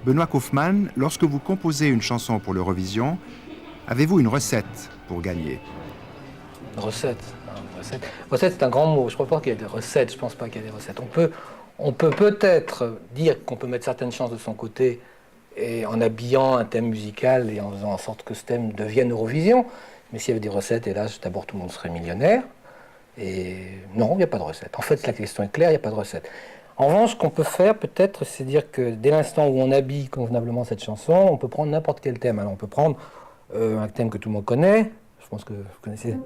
Benoît Kaufmann, lorsque vous composez une chanson pour l'Eurovision, avez-vous une recette pour gagner? Recette. Recette, c'est un grand mot. Je ne crois pas qu'il y ait des recettes. Je ne pense pas qu'il y ait des recettes. On peut peut-être dire qu'on peut mettre certaines chances de son côté et en habillant un thème musical et en faisant en sorte que ce thème devienne Eurovision. Mais s'il y avait des recettes, hélas, d'abord tout le monde serait millionnaire. Et non, il n'y a pas de recette. En fait, la question est claire, il n'y a pas de recette. En revanche, ce qu'on peut faire peut-être, c'est dire que dès l'instant où on habille convenablement cette chanson, on peut prendre n'importe quel thème. Alors on peut prendre un thème que tout le monde connaît. Je pense que vous connaissez.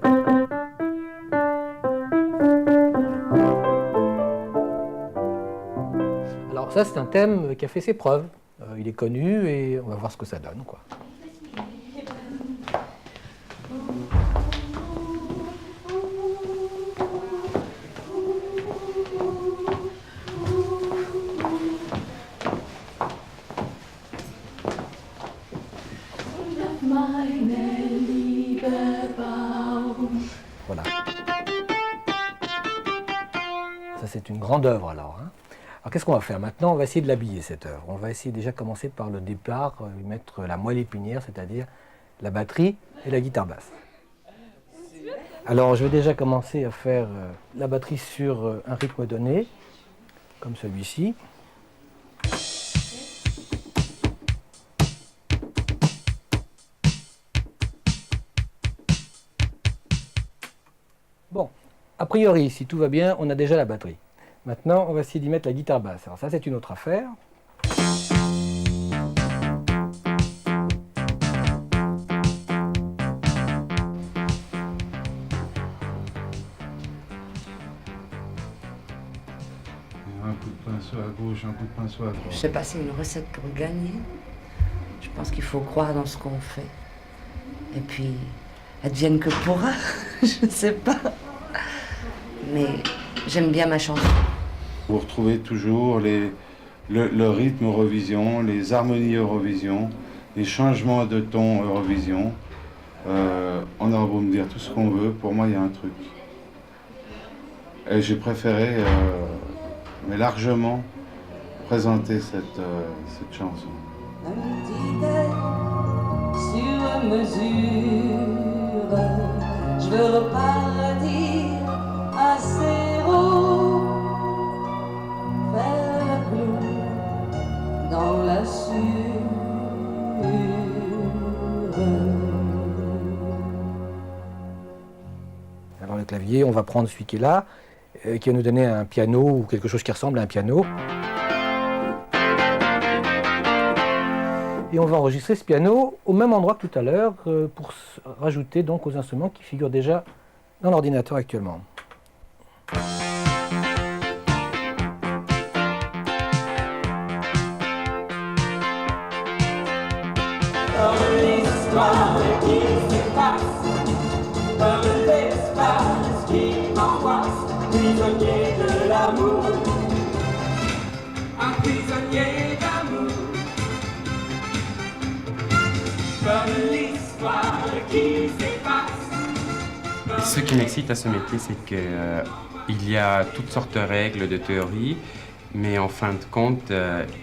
Alors ça, c'est un thème qui a fait ses preuves. Il est connu et on va voir ce que ça donne, quoi. Voilà. Ça, c'est une grande œuvre, alors. Alors, qu'est-ce qu'on va faire maintenant? On va essayer de l'habiller, cette œuvre. On va essayer déjà commencer par le départ, mettre la moelle épinière, c'est-à-dire la batterie et la guitare basse. Alors, je vais déjà commencer à faire la batterie sur un rythme donné, comme celui-ci. Bon, a priori, si tout va bien, on a déjà la batterie. Maintenant, on va essayer d'y mettre la guitare basse. Alors ça, c'est une autre affaire. Un coup de pinceau à gauche, un coup de pinceau à droite. Je ne sais pas si c'est une recette pour gagner. Je pense qu'il faut croire dans ce qu'on fait. Et puis, advienne que pourra. Je ne sais pas. Mais j'aime bien ma chanson. Vous retrouvez toujours le rythme Eurovision, les harmonies Eurovision, les changements de ton Eurovision. On aura beau me dire tout ce qu'on veut, pour moi il y a un truc. Et j'ai préféré, mais largement, présenter cette chanson. Un petit sur mesure, je veux repartir à zéro, faire la pluie dans la sûre. Alors le clavier, on va prendre celui qui est là, qui va nous donner un piano ou quelque chose qui ressemble à un piano. Et on va enregistrer ce piano au même endroit que tout à l'heure pour rajouter donc aux instruments qui figurent déjà dans l'ordinateur actuellement. Prisonnier de l'amour, un prisonnier d'amour, comme l'histoire qui s'efface. Et ce qui m'excite à ce métier, c'est qu'il y a toutes sortes de règles de théorie, mais en fin de compte,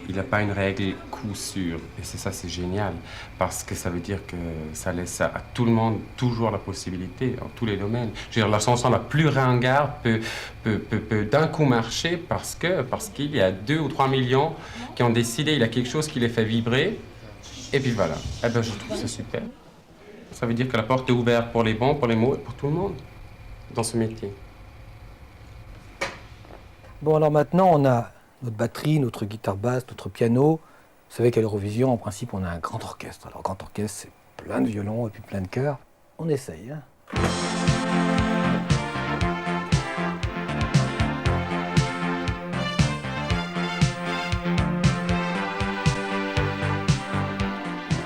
il n'y a pas une règle coup sûr. Et c'est génial, parce que ça veut dire que ça laisse à tout le monde toujours la possibilité, en tous les domaines. Je veux dire, la chanson la plus ringarde peut d'un coup marcher parce qu'il y a 2 ou 3 millions qui ont décidé, il y a quelque chose qui les fait vibrer, et puis voilà. Eh ben, je trouve ça super. Ça veut dire que la porte est ouverte pour les bons, pour les mauvais, pour tout le monde, dans ce métier. Bon, alors maintenant, on a notre batterie, notre guitare basse, notre piano. Vous savez qu'à l'Eurovision, en principe, on a un grand orchestre. Alors, grand orchestre, c'est plein de violons et puis plein de chœurs. On essaye, hein.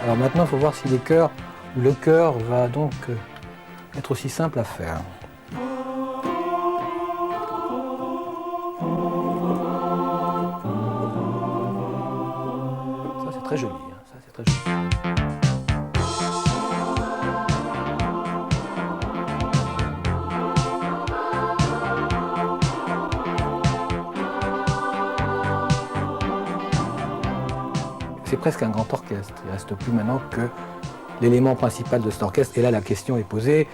Alors maintenant, il faut voir si les chœurs, le chœur va donc être aussi simple à faire. Très joli, hein, ça c'est très joli. c'est presque un grand orchestre. Il ne reste plus maintenant que l'élément principal de cet orchestre. Et là, la question est posée.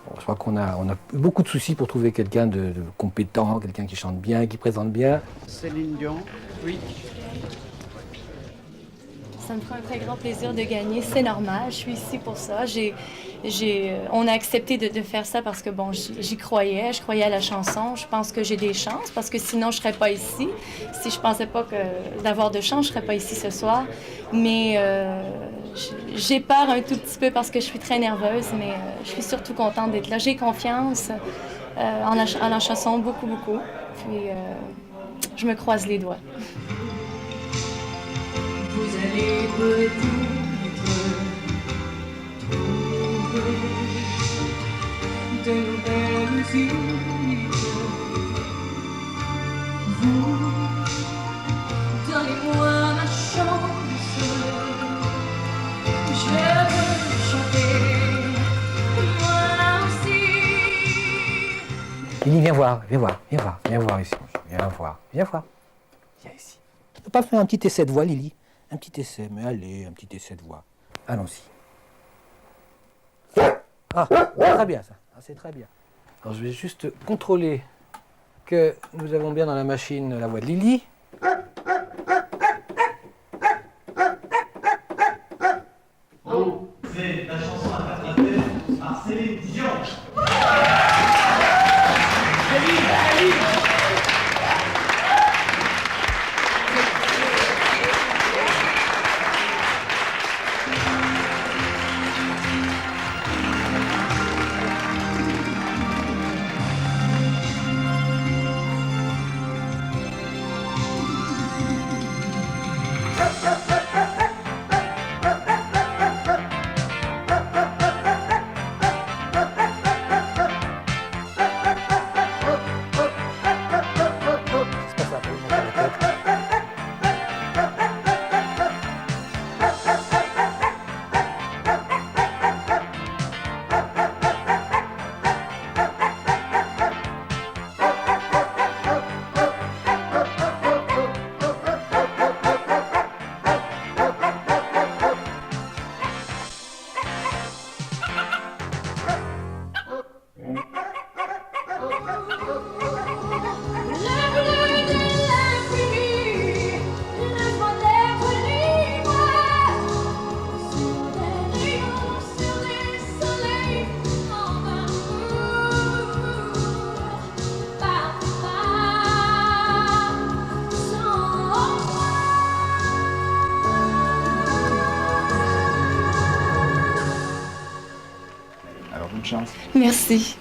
Bon, je crois qu'on a eu beaucoup de soucis pour trouver quelqu'un de compétent, quelqu'un qui chante bien, qui présente bien. Céline Dion, oui. Ça me fait un très grand plaisir de gagner, c'est normal, je suis ici pour ça. On a accepté de faire ça parce que bon, j'y croyais, je croyais à la chanson. Je pense que j'ai des chances parce que sinon je ne serais pas ici. Si je ne pensais pas d'avoir de chance, je ne serais pas ici ce soir. Mais j'ai peur un tout petit peu parce que je suis très nerveuse, mais je suis surtout contente d'être là. J'ai confiance en la chanson, beaucoup, beaucoup. Puis je me croise les doigts. Vous allez peut-être trouver de nouvelles idées. Vous, donnez-moi ma chance. Je veux chanter, moi aussi. Lily, viens voir ici. Viens voir. Viens ici. Tu peux pas faire un petit essai de voix, Lily? Un petit essai, mais allez, un petit essai de voix. Allons-y. Ah, très bien ça. Ah, c'est très bien. Alors je vais juste contrôler que nous avons bien dans la machine la voix de Lily. C'est la chanson interprétée par Céline Dion. Alors, bonne chance. Merci.